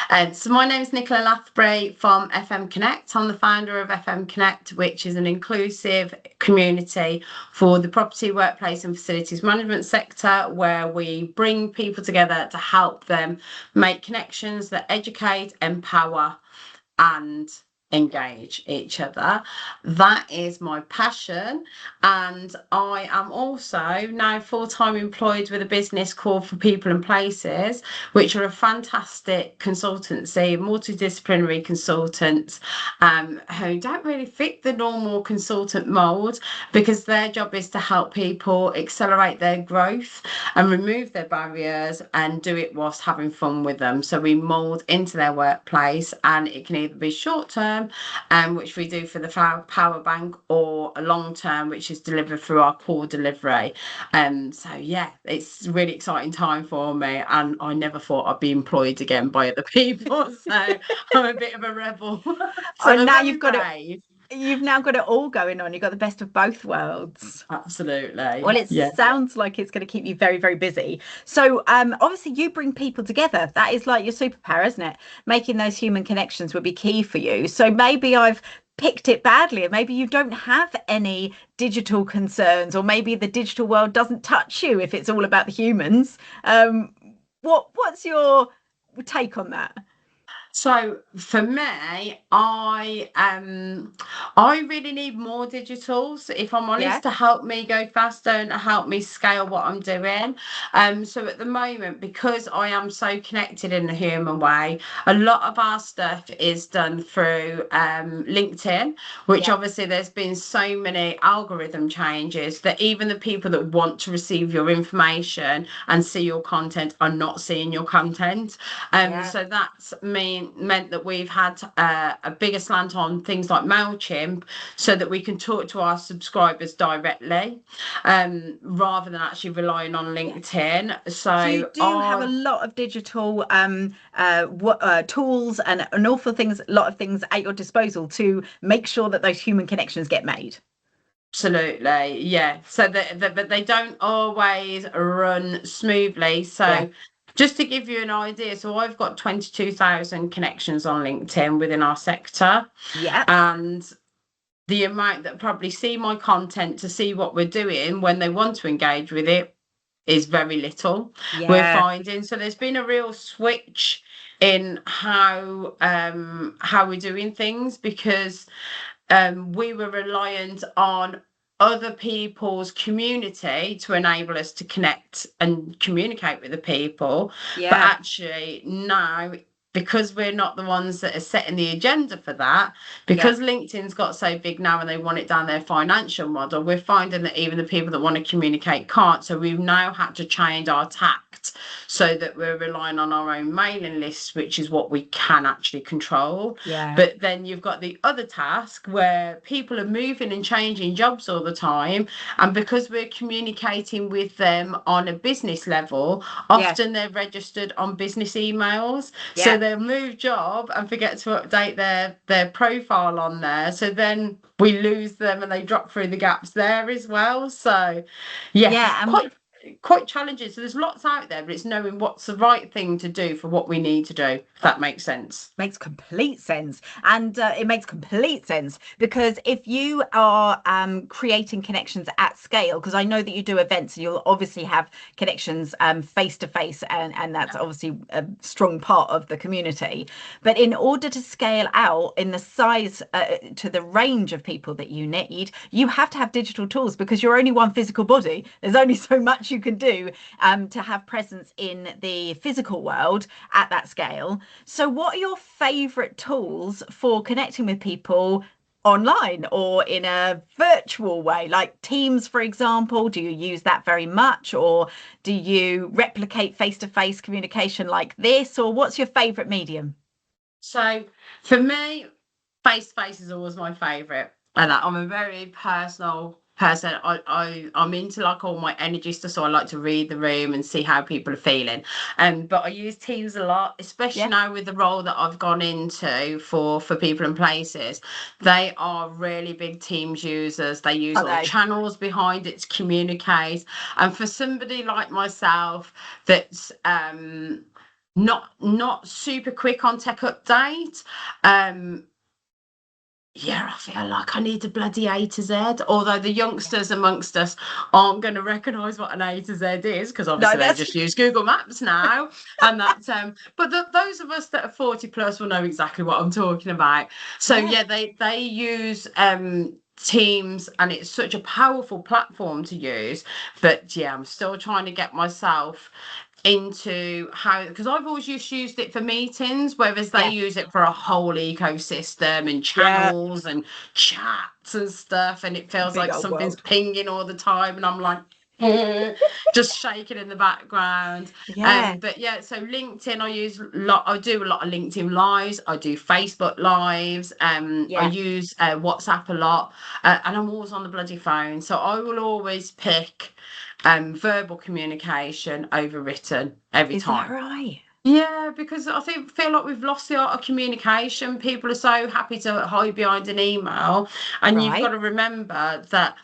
And so my name is Nicola Lathbury from FM Connect. I'm the founder of FM Connect, which is an inclusive community for the property, workplace and facilities management sector, where we bring people together to help them make connections that educate, empower and engage each other. That is my passion, and I am also now full-time employed with a business called For People and Places, which are a fantastic consultancy, multidisciplinary consultants who don't really fit the normal consultant mold, because their job is to help people accelerate their growth and remove their barriers and do it whilst having fun with them. So we mold into their workplace, and it can either be short term, which we do for the power bank, or a long term, which is delivered through our core delivery. So yeah, it's a really exciting time for me, and I never thought I'd be employed again by other people. So I'm a bit of a rebel. So And now you've got it. you've now got it all going on. You've got the best of both worlds. Absolutely. Well, it Yeah. sounds like it's going to keep you very, very busy. So, obviously, you bring people together. That is like your superpower, isn't it? Making those human connections would be key for you. So maybe I've picked it badly, and maybe you don't have any digital concerns, or maybe the digital world doesn't touch you if it's all about the humans. What's your take on that? So for me, I really need more digitals, if I'm Yeah, honest, to help me go faster and to help me scale what I'm doing. So at the moment, because I am so connected in the human way, a lot of our stuff is done through LinkedIn, which yeah, obviously there's been so many algorithm changes that even the people that want to receive your information and see your content are not seeing your content. yeah. So that's meant that we've had a bigger slant on things like MailChimp, so that we can talk to our subscribers directly, rather than actually relying on LinkedIn. So you So do have a lot of digital tools and an awful things, a lot of things at your disposal to make sure that those human connections get made. absolutely, yeah. So but they don't always run smoothly. Yeah, So just to give you an idea, so I've got 22,000 connections on LinkedIn within our sector, yeah, and the amount that probably see my content to see what we're doing when they want to engage with it is very little, we're yeah, finding. So there's been a real switch in how we're doing things, because we were reliant on other people's community to enable us to connect and communicate with the people. But yeah, actually now, because we're not the ones that are setting the agenda for that, yeah. because LinkedIn's got so big now and they want it down their financial model, we're finding that even the people that want to communicate can't. So we've now had to change our tact, so that we're relying on our own mailing lists, which is what we can actually control. Yeah. But then you've got the other task where people are moving and changing jobs all the time. And because we're communicating with them on a business level, Yeah. often they're registered on business emails. So Yeah. they'll move job and forget to update their profile on there. So then we lose them and they drop through the gaps there as well. So yes, it's Yeah. And quite challenging. So there's lots out there, but it's knowing what's the right thing to do for what we need to do, if that makes sense. makes complete sense. And it makes complete sense because if you are creating connections at scale, because I know that you do events and you'll obviously have connections face to face, and that's obviously a strong part of the community. But in order to scale out in the size to the range of people that you need, you have to have digital tools because you're only one physical body. There's only so much you can do to have presence in the physical world at that scale. So, what are your favorite tools for connecting with people online or in a virtual way, like Teams, for example? Do you use that very much, or do you replicate face to face communication like this, or what's your favorite medium? So for me, face to face is always my favourite. And I'm a very personal person. I'm into like all my energy stuff, so I like to read the room and see how people are feeling. But I use Teams a lot, especially Yeah. now with the role that I've gone into for people and places. They are really big Teams users. They use Are all the they? channels behind it to communicate. And for somebody like myself that's not super quick on tech update. Yeah, I feel like I need a bloody A to Z. Although the youngsters amongst us aren't going to recognise what an A to Z is, because No, obviously they just use Google Maps now. And that, but those of us that are 40 plus will know exactly what I'm talking about. So Yeah. they use Teams, and it's such a powerful platform to use. But yeah, I'm still trying to get myself into how, because I've always used it for meetings, whereas they Yeah. use it for a whole ecosystem and Yeah. channels and chats and stuff, and it feels Big like old something's world. pinging all the time, and I'm like just shaking in the background. Yeah. But yeah, so LinkedIn I do a lot of LinkedIn lives, I do Facebook lives, I Yeah. use WhatsApp a lot, and I'm always on the bloody phone, so I will always pick verbal communication over written every Is that time. right? Yeah, because I feel like we've lost the art of communication. People are so happy to hide behind an email, and you've got Right. to remember that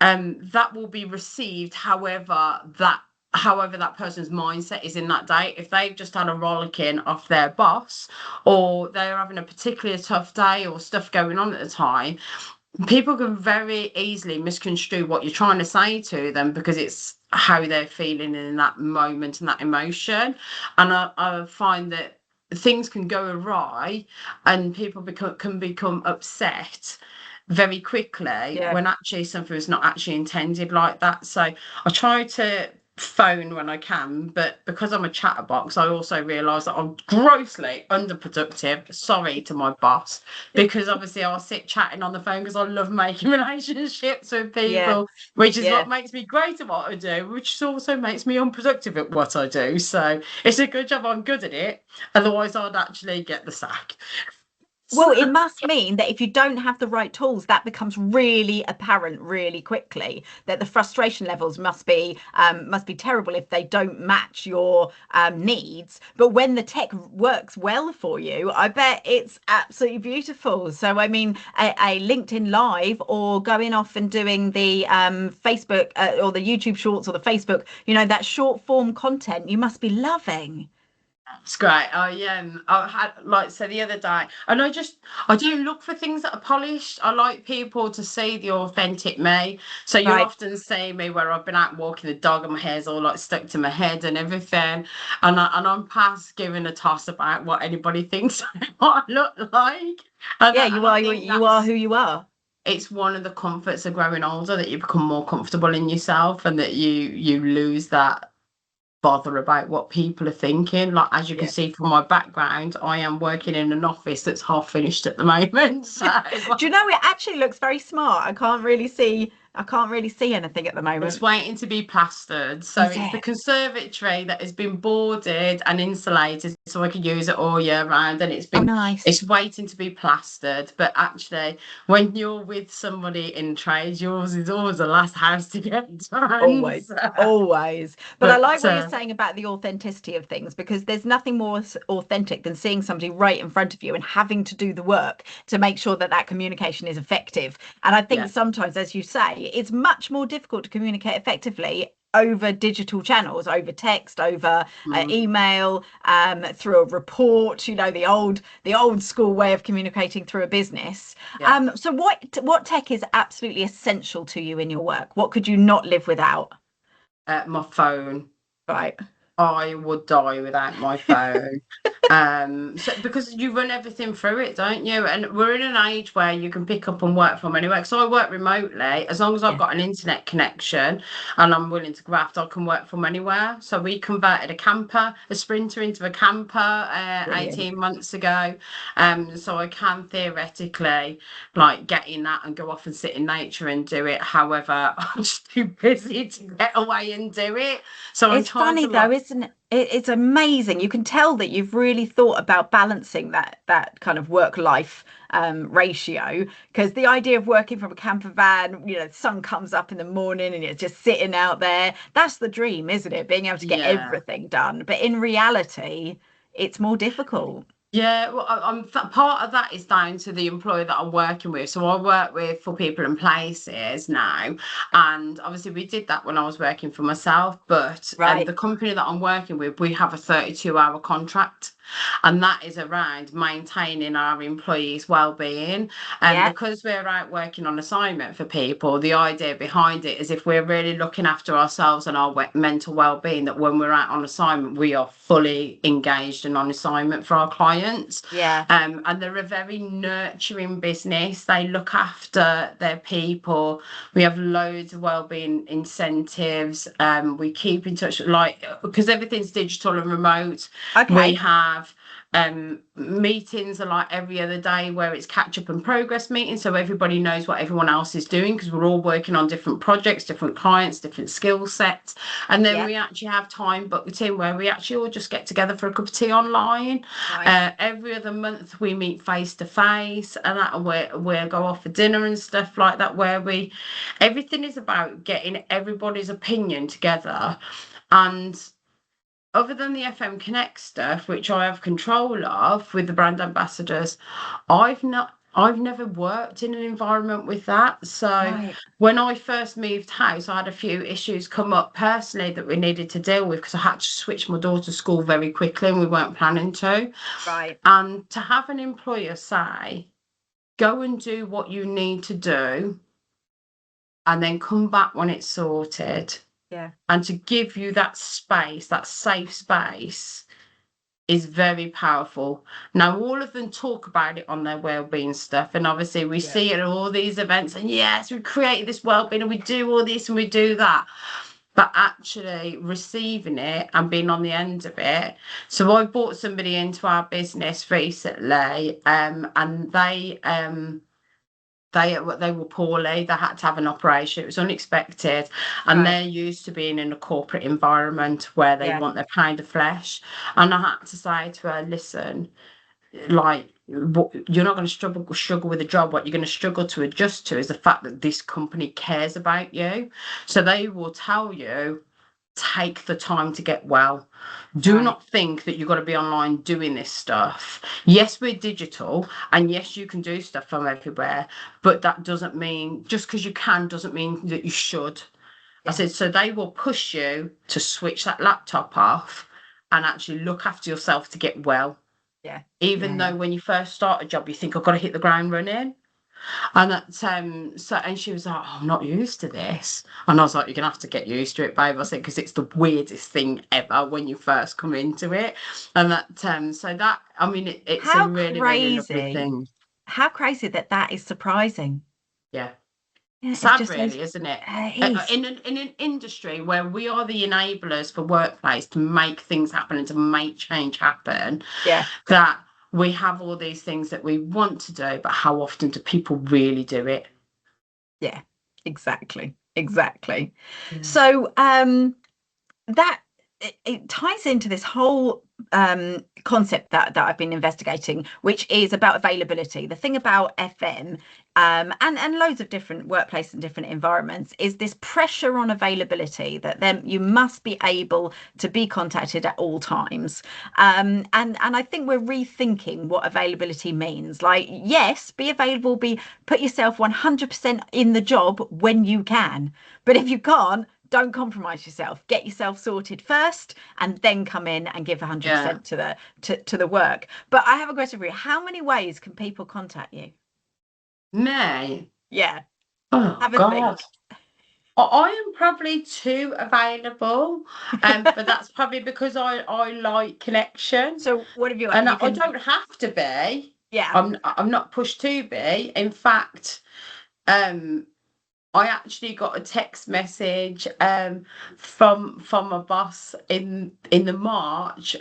that will be received however that person's mindset is in that day. If they've just had a rollicking off their boss, or they're having a particularly tough day or stuff going on at the time, people can very easily misconstrue what you're trying to say to them, because it's how they're feeling in that moment and that emotion. And I find that things can go awry, and people can become upset very quickly, Yeah. when actually something was not actually intended like that. So I try to phone when I can, but because I'm a chatterbox, I also realise that I'm grossly underproductive. Sorry to my boss, because obviously I'll sit chatting on the phone because I love making relationships with Yeah. people, which is Yeah. what makes me great at what I do, which also makes me unproductive at what I do. So it's a good job I'm good at it. Otherwise, I'd actually get the sack. Well, it must mean that if you don't have the right tools, that becomes really apparent really quickly. That the frustration levels must be terrible if they don't match your needs. But when the tech works well for you, I bet it's absolutely beautiful. So, I mean, a LinkedIn Live, or going off and doing the Facebook or the YouTube Shorts, or the Facebook, that short form content, you must be loving. It's great. I had, like, so the other day, and I do look for things that are polished. I like people to see the authentic me. So you'll Right. often see me where I've been out walking the dog and my hair's all like stuck to my head and everything, and I'm past giving a toss about what anybody thinks what I look like. Yeah, And you I are think you are who that's you are. it's one of the comforts of growing older, that you become more comfortable in yourself, and that you lose that bother about what people are thinking. Like, as you can Yeah. see from my background, I am working in an office that's half finished at the moment. So Do you know, it actually looks very smart. I can't really see anything at the it's moment. waiting to be plastered. So Is it's the it? conservatory that has been boarded and insulated, so I can use it all year round. And Oh, nice. it's waiting to be plastered. But actually, when you're with somebody in trade, yours is always the last house to get done. Always, always. But I like But what you're saying about the authenticity of things, because there's nothing more authentic than seeing somebody right in front of you and having to do the work to make sure that that communication is effective. And I think yeah. sometimes, as you say, it's much more difficult to communicate effectively over digital channels, over text, over Mm, email, through a report, the old school way of communicating through a business. yeah. So what tech is absolutely essential to you in your work? What could you not live without? My phone. Right. I would die without my phone. So because you run everything through it, don't you? And we're in an age where you can pick up and work from anywhere. So I work remotely. As long as I've Yeah. got an internet connection and I'm willing to graft, I can work from anywhere. So we converted a Sprinter into a camper Brilliant. 18 months ago. So I can theoretically, like, get in that and go off and sit in nature and do it. However, I'm just too busy to get away and do it. So I'm It's trying funny to, though, like, isn't it? It's amazing. You can tell that you've really thought about balancing that kind of work life ratio, because the idea of working from a camper van, the sun comes up in the morning and you're just sitting out there. That's the dream, isn't it? Being able to get yeah. everything done. But in reality, it's more difficult. Yeah, well, part of that is down to the employer that I'm working with. So I work with For People and Places now, and obviously we did that when I was working for myself. But Right. the company that I'm working with, we have a 32-hour contract, and that is around maintaining our employees' well-being. And Yeah. because we're out working on assignment for people, the idea behind it is if we're really looking after ourselves and our mental well-being, that when we're out on assignment, we are fully engaged and on assignment for our clients. Yeah. And they're a very nurturing business. They look after their people. We have loads of wellbeing incentives. We keep in touch, like, because everything's digital and remote. We Okay. have meetings are like every other day, where it's catch up and progress meetings, so everybody knows what everyone else is doing, because we're all working on different projects, different clients, different skill sets. And then Yeah. we actually have time booked in where we actually all just get together for a cup of tea online. Nice. Every other month we meet face to face, and that we'll go off for dinner and stuff like that, where everything is about getting everybody's opinion together. And other than the FM Connect stuff, which I have control of with the brand ambassadors, I've never worked in an environment with that. So Right. when I first moved house, I had a few issues come up personally that we needed to deal with, because I had to switch my daughter's school very quickly and we weren't planning to. Right. And to have an employer say, go and do what you need to do and then come back when it's sorted, Yeah. and to give you that space, that safe space, is very powerful. Now, all of them talk about it on their wellbeing stuff, and obviously we Yeah. see it at all these events, and yes, we create this wellbeing and we do all this and we do that. But actually receiving it and being on the end of it. So I brought somebody into our business recently, and they were poorly. They had to have an operation. It was unexpected, and Right. they're used to being in a corporate environment where they Yeah. want their pound of flesh. And I had to say to her, listen, like, you're not going to struggle with a job. What you're going to struggle to adjust to is the fact that this company cares about you. So they will tell you, take the time to get well. Do Right. not think that you've got to be online doing this stuff. Yes, we're digital, and yes, you can do stuff from everywhere, but that doesn't mean, just because you can doesn't mean that you should. I Yeah. said, so they will push you to switch that laptop off and actually look after yourself to get well. Yeah. Even Yeah. though when you first start a job, you think, I've got to hit the ground running. And that so, and she was like, oh, I'm not used to this. And I was like, you're gonna have to get used to it, babe. I said, because it's the weirdest thing ever when you first come into it. And that so that, I mean, it's a How really, really lovely crazy. thing. How crazy that that is surprising. Yeah. Yeah, it Sad just is. really, isn't it? It is. In an industry where we are the enablers for workplace to make things happen and to make change happen, Yeah. that we have all these things that we want to do, but how often do people really do it? Yeah. Exactly. Exactly. Yeah. So that it ties into this whole concept that I've been investigating, which is about availability. The thing about FM and loads of different workplaces and different environments is this pressure on availability, that then you must be able to be contacted at all times. And I think we're rethinking what availability means. Like, yes, be available, put yourself 100% in the job when you can. But if you can't, don't compromise yourself. Get yourself sorted first, and then come in and give 100% to the work. But I have a question for you. How many ways can people contact you? Me? Yeah, Oh have a God. think. I am probably too available, but that's probably because I like connection, So what have you got? and You I can, don't have to be. yeah, I'm not pushed to be. In fact, um, I actually got a text message from a boss in the March.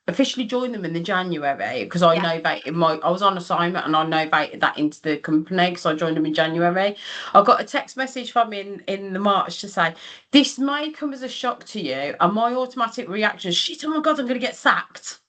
Officially joined them in the January, because I yeah, novated I was on assignment and I novated that into the company, because I joined them in January. I got a text message from in the March to say, this may come as a shock to you, and my automatic reaction is, shit, oh my God, I'm gonna get sacked.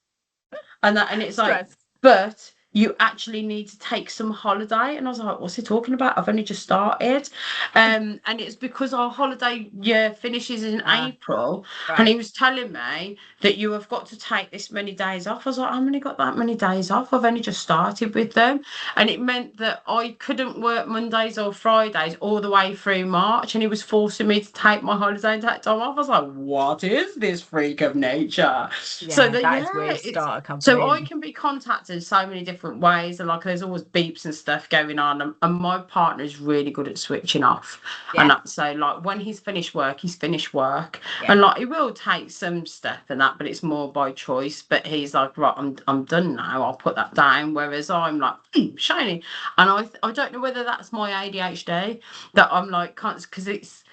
And it's like, stress. but you actually need to take some holiday. And I was like, what's he talking about? I've only just started. And it's because our holiday year finishes in April. And he Right. was telling me that you have got to take this many days off. I was like, I haven't got that many days off. I've only just started with them. And it meant that I couldn't work Mondays or Fridays all the way through March. And he was forcing me to take my holiday and take time off. I was like, what is this freak of nature? So Yeah, that is weird. Start a so I company. can be contacted in so many different ways, and like there's always beeps and stuff going on, and my partner is really good at switching off. And Yeah. that, so like when he's finished work, Yeah. and like he will take some stuff and that, but it's more by choice. But he's like, right, I'm done now. I'll put that down. Whereas I'm like, shiny, and I don't know whether that's my ADHD that I'm like, can't, because it's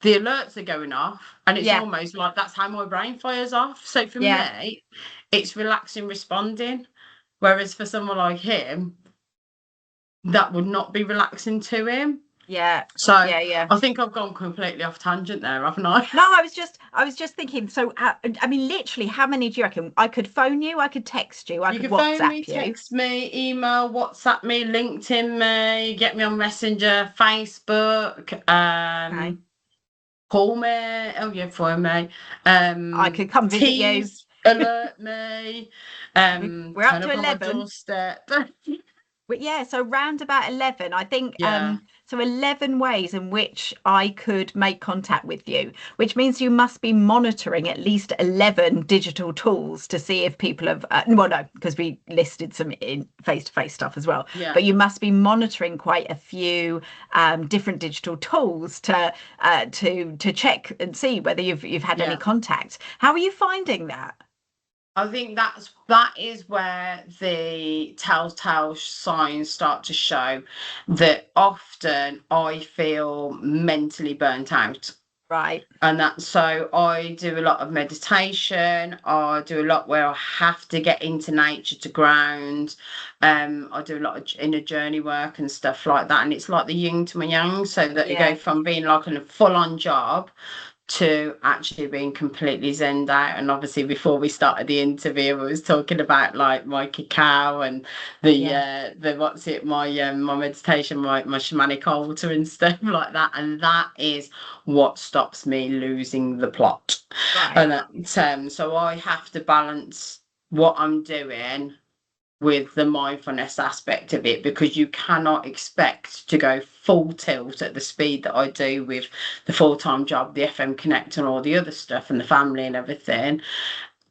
the alerts are going off, and it's Yeah. almost like that's how my brain fires off. So for Yeah. me, it's relaxing responding. Whereas for someone like him, that would not be relaxing to him. Yeah. So Yeah. Yeah. I think I've gone completely off tangent there, haven't I? No, I was just thinking. So, I mean, literally, how many do you reckon? I could phone you, I could text you, I You could can phone me, WhatsApp you. text me, email, WhatsApp me, LinkedIn me, get me on Messenger, Facebook, Okay. call me. Oh yeah, phone me. I could come visit you. Tease, alert me, We're up turn to up on my 11. doorstep. But yeah, so round about 11, I think, Yeah. so 11 ways in which I could make contact with you, which means you must be monitoring at least 11 digital tools to see if people have, well, no, because we listed some in face-to-face stuff as well, Yeah. but you must be monitoring quite a few different digital tools to check and see whether you've had any Yeah. contact. How are you finding that? I think that is where the telltale signs start to show that often I feel mentally burnt out. Right. And that so I do a lot of meditation. I do a lot where I have to get into nature to ground. I do a lot of inner journey work and stuff like that. And it's like the yin to my yang, so that you go Yeah. from being like in a full-on job to actually being completely zenned out. And obviously before we started the interview, I was talking about like my cacao and Yeah. the what's it, my meditation, my shamanic altar and stuff like that. And that is what stops me losing the plot. Right. And that, so I have to balance what I'm doing with the mindfulness aspect of it, because you cannot expect to go full tilt at the speed that I do with the full-time job, the FM Connect and all the other stuff and the family and everything,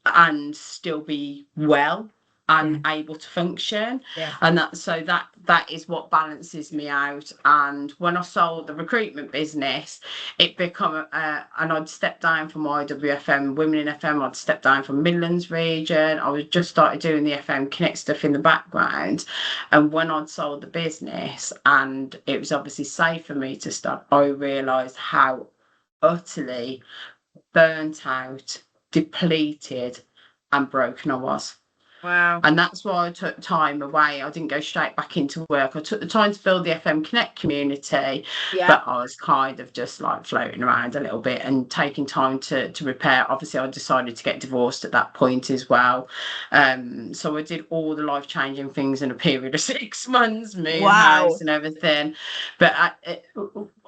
and still be well Yeah. and able to function. Yeah. And that is what balances me out. And when I sold the recruitment business, it become and I'd step down from IWFM Women in FM, I'd step down from Midlands region. I was just started doing the FM Connect stuff in the background, and when I'd sold the business and it was obviously safe for me to start, I realized how utterly burnt out, depleted, and broken I was. Wow. And that's why I took time away. I didn't go straight back into work. I took the time to build the FM Connect community, Yeah. but I was kind of just like floating around a little bit and taking time to repair. Obviously, I decided to get divorced at that point as well. So I did all the life-changing things in a period of 6 months, moving house Wow. and everything. But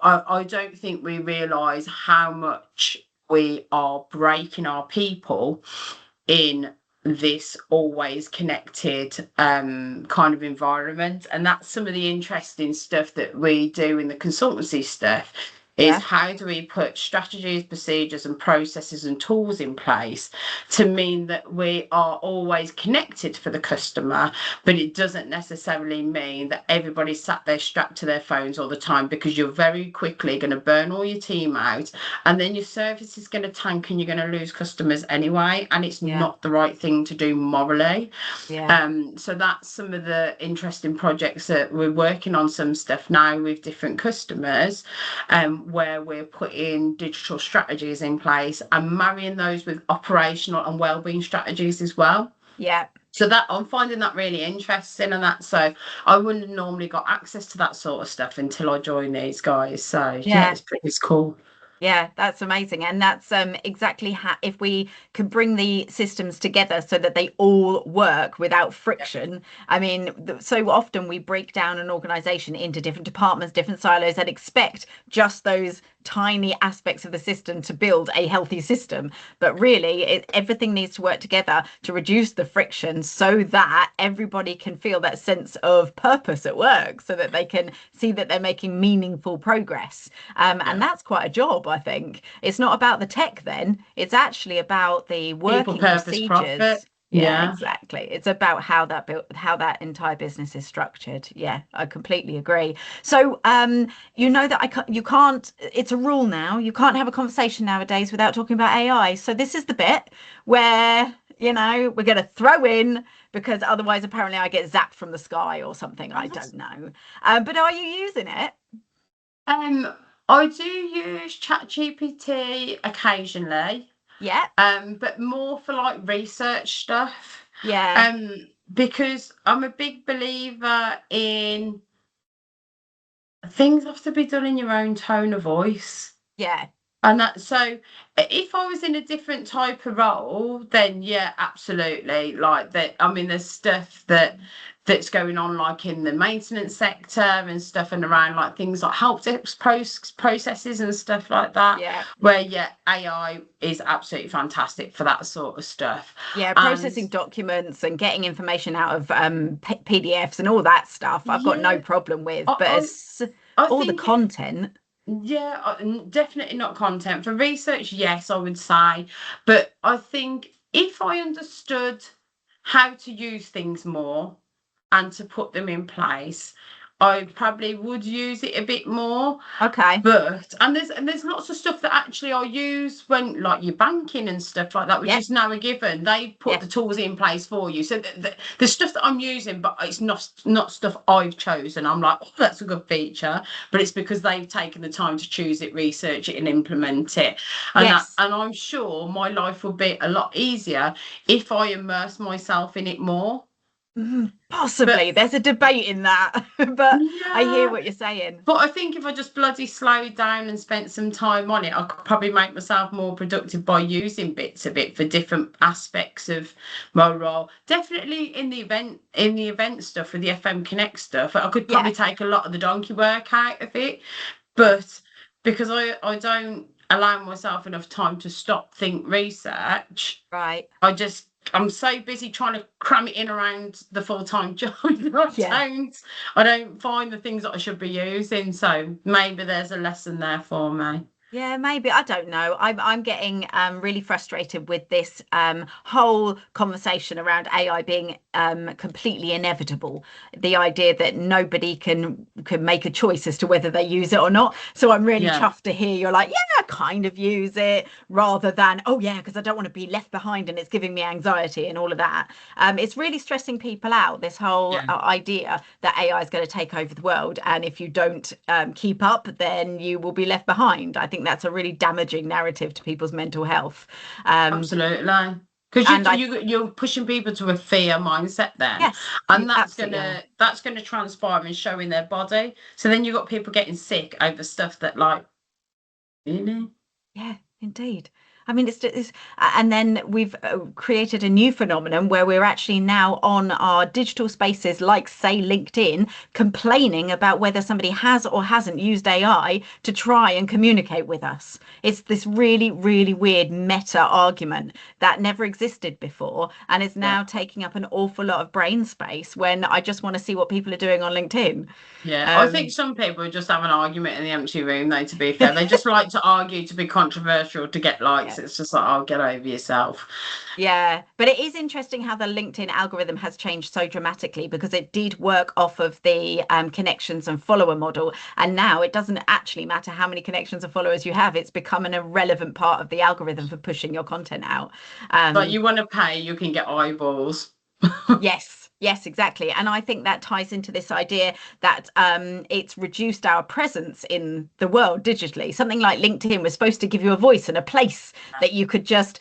I don't think we realise how much we are breaking our people in this always connected kind of environment. And that's some of the interesting stuff that we do in the consultancy stuff, is Yeah. how do we put strategies, procedures and processes and tools in place to mean that we are always connected for the customer, but it doesn't necessarily mean that everybody's sat there strapped to their phones all the time, because you're very quickly going to burn all your team out, and then your service is going to tank and you're going to lose customers anyway, and it's Yeah. not the right thing to do morally. Yeah. So that's some of the interesting projects that we're working on, some stuff now with different customers, where we're putting digital strategies in place and marrying those with operational and wellbeing strategies as well. Yeah. So that I'm finding that really interesting, and that, so I wouldn't have normally got access to that sort of stuff until I joined these guys. So yeah, Yeah. it's cool. Yeah, that's amazing. And that's exactly how, if we can bring the systems together so that they all work without friction. I mean, so often we break down an organization into different departments, different silos, and expect just those tiny aspects of the system to build a healthy system. But really, everything needs to work together to reduce the friction so that everybody can feel that sense of purpose at work, so that they can see that they're making meaningful progress. And Yeah. that's quite a job, I think. It's not about the tech then, it's actually about the People, working purpose, profit. procedures. Yeah, Yeah. exactly. It's about how how that entire business is structured. Yeah, I completely agree. So, you know that you can't, it's a rule now. You can't have a conversation nowadays without talking about AI. So this is the bit where, we're going to throw in, because otherwise apparently I get zapped from the sky or something. I don't know. But are you using it? Um, I do use ChatGPT occasionally, Yeah. but more for like research stuff. Yeah. Um, because I'm a big believer in things have to be done in your own tone of voice. Yeah. And that, so if I was in a different type of role, then yeah, absolutely. Like that, I mean, there's stuff that's going on like in the maintenance sector and stuff, and around like things like help desk processes and stuff like that, Yeah. where yeah, AI is absolutely fantastic for that sort of stuff. Yeah, And processing documents and getting information out of PDFs and all that stuff, I've got no yeah, problem with. But I it's I all the think it. content. Yeah, definitely not content. For research, yes, I would say. But I think if I understood how to use things more and to put them in place, I probably would use it a bit more. Okay. But and there's lots of stuff that actually I use when like your banking and stuff like that, which Yeah. is now a given. They put Yeah. the tools in place for you. So the stuff that I'm using, but it's not stuff I've chosen. I'm like, oh, that's a good feature, but it's because they've taken the time to choose it, research it, and implement it. Yes. And I'm sure my life would be a lot easier if I immerse myself in it more. Possibly. But There's a debate in that, but I hear yeah. what you're saying. But I think if I just bloody slowed down and spent some time on it, I could probably make myself more productive by using bits of it for different aspects of my role. Definitely in the event stuff, for the FM Connect stuff, I could Yeah. probably take a lot of the donkey work out of it. But because I don't allow myself enough time to stop, think, research, Right. I'm so busy trying to cram it in around the full-time job that Yeah. I don't find the things that I should be using. So maybe there's a lesson there for me. Yeah, maybe. I don't know. I'm getting really frustrated with this whole conversation around AI being completely inevitable. The idea that nobody can make a choice as to whether they use it or not. So I'm really Yeah, chuffed to hear you're like, yeah, I kind of use it, rather than, oh yeah, because I don't want to be left behind and it's giving me anxiety and all of that. It's really stressing people out, this whole yeah, idea that AI is going to take over the world, and if you don't keep up, then you will be left behind. I think that's a really damaging narrative to people's mental health. Um, absolutely. Because and I, you're pushing people to a fear mindset then, yes, you and that's absolutely are. gonna transpire and show in their body. So then you've got people getting sick over stuff that like really. Yeah, indeed. I mean, and then we've created a new phenomenon where we're actually now on our digital spaces, like say LinkedIn, complaining about whether somebody has or hasn't used AI to try and communicate with us. It's this really, really weird meta argument that never existed before, and is Yeah. now taking up an awful lot of brain space when I just want to see what people are doing on LinkedIn. Yeah, I think Um, some people just have an argument in the empty room, though, to be fair. They just like to argue to be controversial to get likes. yeah. It's just like, oh, get over yourself. Yeah, but it is interesting how the LinkedIn algorithm has changed so dramatically, because it did work off of the connections and follower model. And now it doesn't actually matter how many connections or followers you have. It's become an irrelevant part of the algorithm for pushing your content out. Like, Um, you want to pay, you can get eyeballs. yes. Yes, exactly. And I think that ties into this idea that it's reduced our presence in the world digitally. Something like LinkedIn was supposed to give you a voice and a place that you could just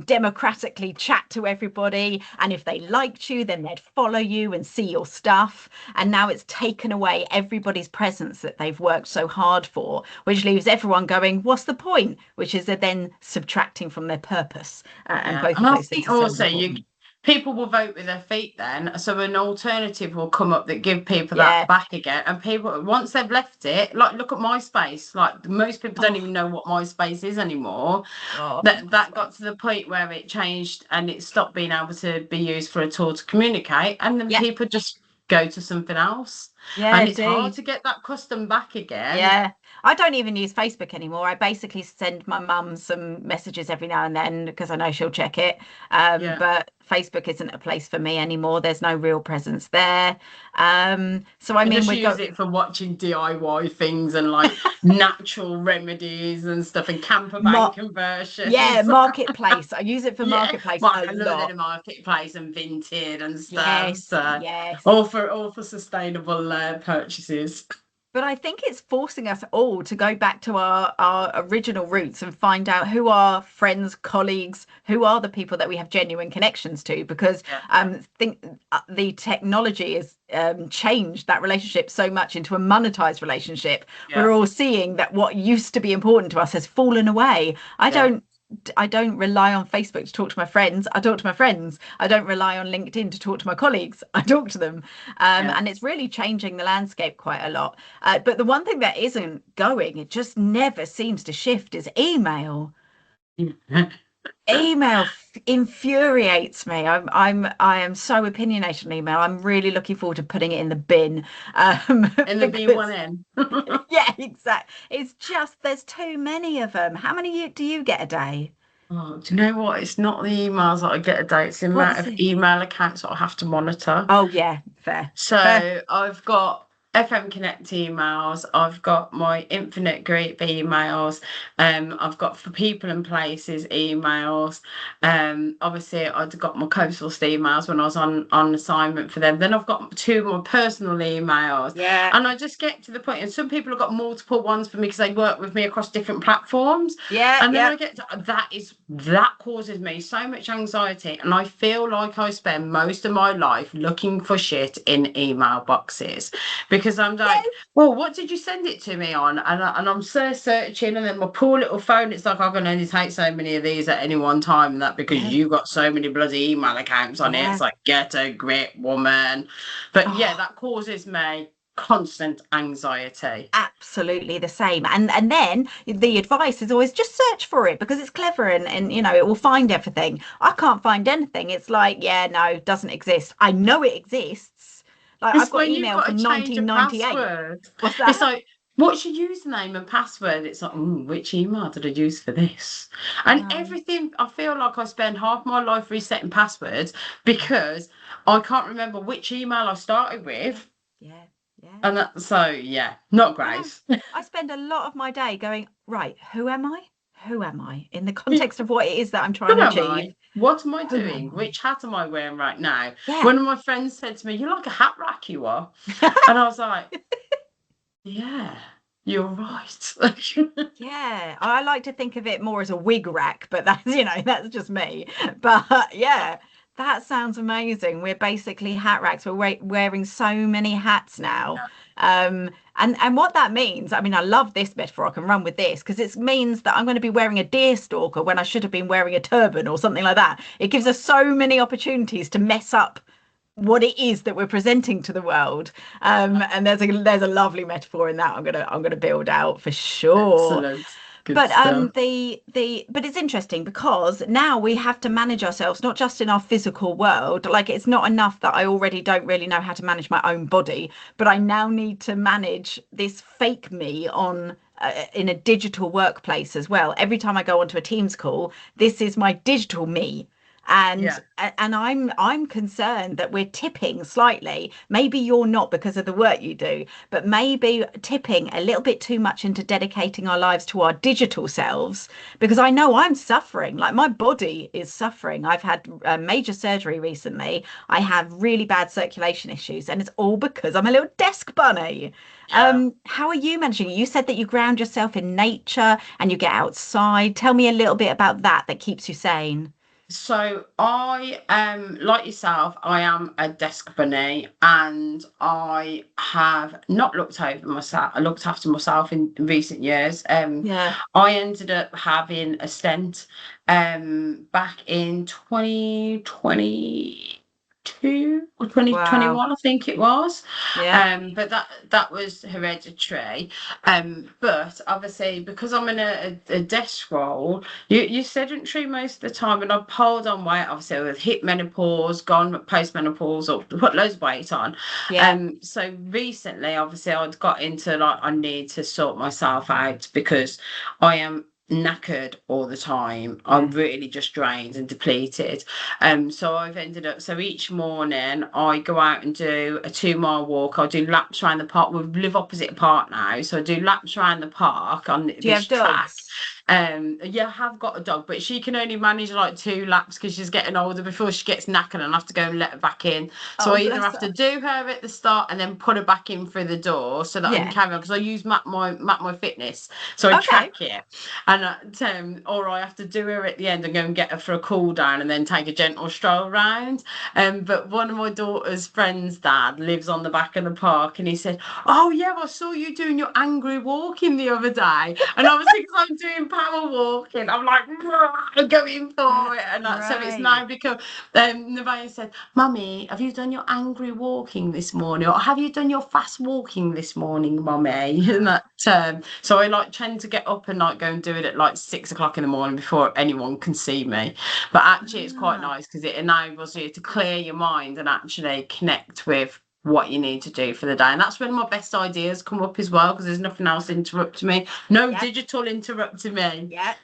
democratically chat to everybody. And if they liked you, then they'd follow you and see your stuff. And now it's taken away everybody's presence that they've worked so hard for, which leaves everyone going, what's the point? Which is they're then subtracting from their purpose. And Yeah, both and of I those things think are so also important. people will vote with their feet then, so an alternative will come up that give people that Yeah. back again. And people, once they've left it, like look at MySpace, like most people don't Oh, even know what MySpace is anymore. oh, That got to the point where it changed and it stopped being able to be used for a tool to communicate, and then yeah. people just go to something else, Yeah, and it's hard indeed. to get that custom back again. Yeah, I don't even use Facebook anymore. I basically send my mum some messages every now and then because I know she'll check it. Yeah. But Facebook isn't a place for me anymore. There's no real presence there. So I I mean, just we use go, it for watching DIY things and like natural remedies and stuff and camper van mar yeah, conversions. marketplace. I use it for Yeah, marketplace well, a I love a lot. little marketplace and Vinted and stuff. Yes, So yes. all for sustainable purchases. But I think it's forcing us all to go back to our original roots and find out who are friends, colleagues, who are the people that we have genuine connections to, because Yeah, think the technology has changed that relationship so much into a monetized relationship. yeah, We're all seeing that what used to be important to us has fallen away. yeah, I don't rely on Facebook to talk to my friends. I talk to my friends. I don't rely on LinkedIn to talk to my colleagues. I talk to them. yeah. And it's really changing the landscape quite a lot. But the one thing that isn't going, it just never seems to shift, is email. Email infuriates me. I am so opinionated on email. I'm really looking forward to putting it in the bin. In the Because B1N. yeah, exactly. It's just there's too many of them. How many do you get a day? Oh, do you know what? It's not the emails that I get a day, it's the What amount is of it? email accounts that I have to monitor. Oh yeah, fair. Fair. So I've got FM Connect emails, I've got my Infinite Group emails, I've got for people and places emails. Obviously I've got my coastal emails when I was on assignment for them. Then I've got two more personal emails. Yeah, And I just get to the point, and some people have got multiple ones for me because they work with me across different platforms. yeah, And then yeah. I get to, that causes me so much anxiety, and I feel like I spend most of my life looking for shit in email boxes because I'm Yeah. like, well, what did you send it to me on? And I'm so searching, and then my poor little phone, it's like I can only take so many of these at any one time, and that because Yeah, you got so many bloody email accounts on it. yeah. It's like, get a grip, woman. But yeah, Oh, that causes me constant anxiety. absolutely the same. And then the advice is always just search for it because it's clever and you know it will find everything. I can't find anything. It's like, yeah, no, it doesn't exist. I know it exists. Like I've It's got when you've email got to from change a 1998. password. What's It's that? like, what's your username and password? It's like, which email did I use for this? And Oh, everything, I feel like I spend half my life resetting passwords because I can't remember which email I started with. yeah, yeah. And that, so, yeah, not I know. great. I spend a lot of my day going, right, who am I? Who am I? In the context of what it is that I'm trying Who to am achieve. I? What am I Who am doing? I? Which hat am I wearing right now? Yeah. One of my friends said to me, "You're like a hat rack, you are." And I was like, yeah, you're right. Yeah, I like to think of it more as a wig rack, but that's, you know, that's just me. But yeah, that sounds amazing. We're basically hat racks. Wearing so many hats now. And what that means, I mean, I love this metaphor. I can run with this because it means that I'm going to be wearing a deer stalker when I should have been wearing a turban or something like that. It gives us so many opportunities to mess up what it is that we're presenting to the world. And there's a lovely metaphor in that I'm gonna build out for sure. Excellent. Good But stuff. but it's interesting because now we have to manage ourselves not just in our physical world. Like it's not enough that I already don't really know how to manage my own body, but I now need to manage this fake me on in a digital workplace as well. Every time I go onto a Teams call, this is my digital me. and Yeah. and I'm concerned that we're tipping slightly. Maybe you're not because of the work you do, but maybe tipping a little bit too much into dedicating our lives to our digital selves, because I know I'm suffering. Like my body is suffering. I've had major surgery recently. I have really bad circulation issues, and it's all because I'm a little desk bunny. Yeah. How are you managing it? You said that you ground yourself in nature and you get outside. Tell me a little bit about that keeps you sane. So I like yourself, I am a desk bunny, and I have not looked over myself. I looked after myself in recent years. Yeah. I ended up having a stent back in 2022 or Wow. 2021, I think it was. Yeah. But that was hereditary. But obviously because I'm in a desk role, you're sedentary most of the time, and I've pulled on weight, obviously, with hit menopause, gone post-menopause, or put loads of weight on. Yeah. So recently, obviously, I'd got into like I need to sort myself out because I am knackered all the time. I'm Yeah. really just drained and depleted. So I've ended up, so each morning I go out and do a 2 mile walk. I do laps around the park. We live opposite a park now, so I do laps around the park on Do you this have track. dogs? Yeah, I have got a dog, but she can only manage like 2 laps because she's getting older before she gets knackered, and I have to go and let her back in. So Oh, I either bless have to her. do her at the start and then put her back in through the door so that I can Yeah. carry on, because I use map my fitness, so I Okay. track it, and or I have to do her at the end and go and get her for a cool down and then take a gentle stroll round. But one of my daughter's friends' dad lives on the back of the park, and he said, "Oh yeah, I saw you doing your angry walking the other day," and obviously because I'm doing power walking, I'm like going for it, and so it's now Right. become. Nevaeh said, "Mummy, have you done your angry walking this morning, or have you done your fast walking this morning, Mummy?" And that so I like tend to get up and like go and do it at like 6 o'clock in the morning before anyone can see me. But actually, it's quite Ah, nice because it enables you to clear your mind and actually connect with what you need to do for the day. And that's when my best ideas come up as well, because there's nothing else interrupting me. No yeah. digital interrupting me. Yeah.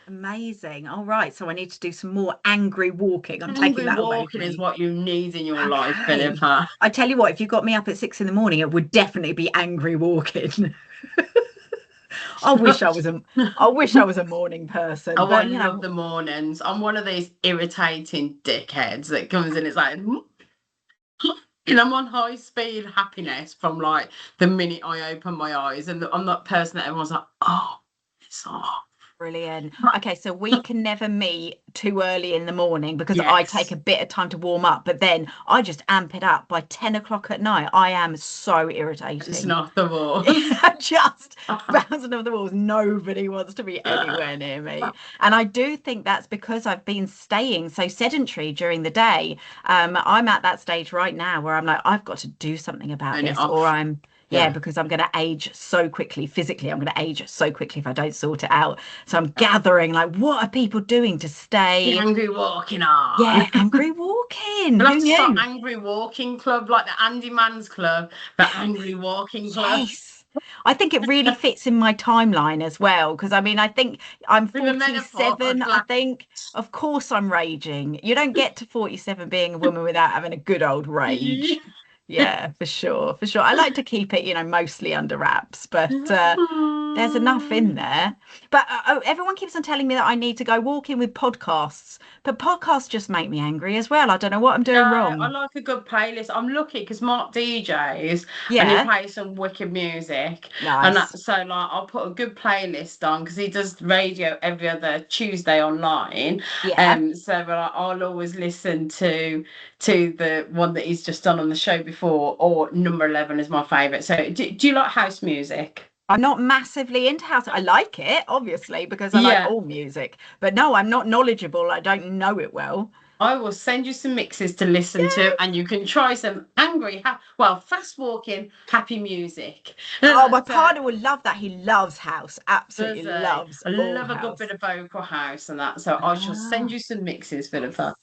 Amazing. All right. So I need to do some more angry walking. I'm taking Angry that away with walking is me. what you need in your life, Okay. Philippa. I tell you what, if you got me up at 6 in the morning, it would definitely be angry walking. I wish I was a morning person, Oh, I but love the mornings. I'm one of these irritating dickheads that comes in. It's like, and I'm on high speed happiness from like the minute I open my eyes, and I'm that person that everyone's like, "Oh, it's off." brilliant. Okay, so we can never meet too early in the morning because I take Yes, a bit of time to warm up, but then I just amp it up by 10 o'clock at night. I am so it's irritating. not the walls. Just bouncing off the walls. Nobody wants to be anywhere near me. And I do think that's because I've been staying so sedentary during the day. I'm at that stage right now where I'm like, I've got to do something about Turn it this, or off. yeah, Yeah. because I'm going to age so quickly. Physically, I'm going to age so quickly if I don't sort it out. So I'm Yeah. gathering, like, what are people doing to The stay? angry walking on. Yeah, angry walking. We'll Who have to start knew? angry walking club like the Andy Man's club, but angry walking club. Yes. I think it really fits in my timeline as well. Because I mean, I think I'm With the menopause, 47. I think, of course, I'm raging. You don't get to 47 being a woman without having a good old rage. Yeah, for sure. For sure. I like to keep it, mostly under wraps, but there's enough in there. But everyone keeps on telling me that I need to go walking with podcasts, but podcasts just make me angry as well. I don't know what I'm No, doing I wrong. like a good playlist. I'm lucky because Mark DJs and he Yeah, plays some wicked music, and nice. so like I'll put a good playlist on because he does radio every other Tuesday online. Yeah. So I'll always listen to the one that he's just done on the show before, or number 11 is my favourite. So do you like house music? I'm not massively into house. I like it, obviously, because I like Yeah. all music. But no, I'm not knowledgeable. I don't know it well. I will send you some mixes to listen to, and Yes. you can try some fast walking, happy music. Oh, my So, partner will love that. He loves house. Absolutely does loves I all love a good bit house. of vocal house and that. So I shall send Ah. you some mixes, Philippa.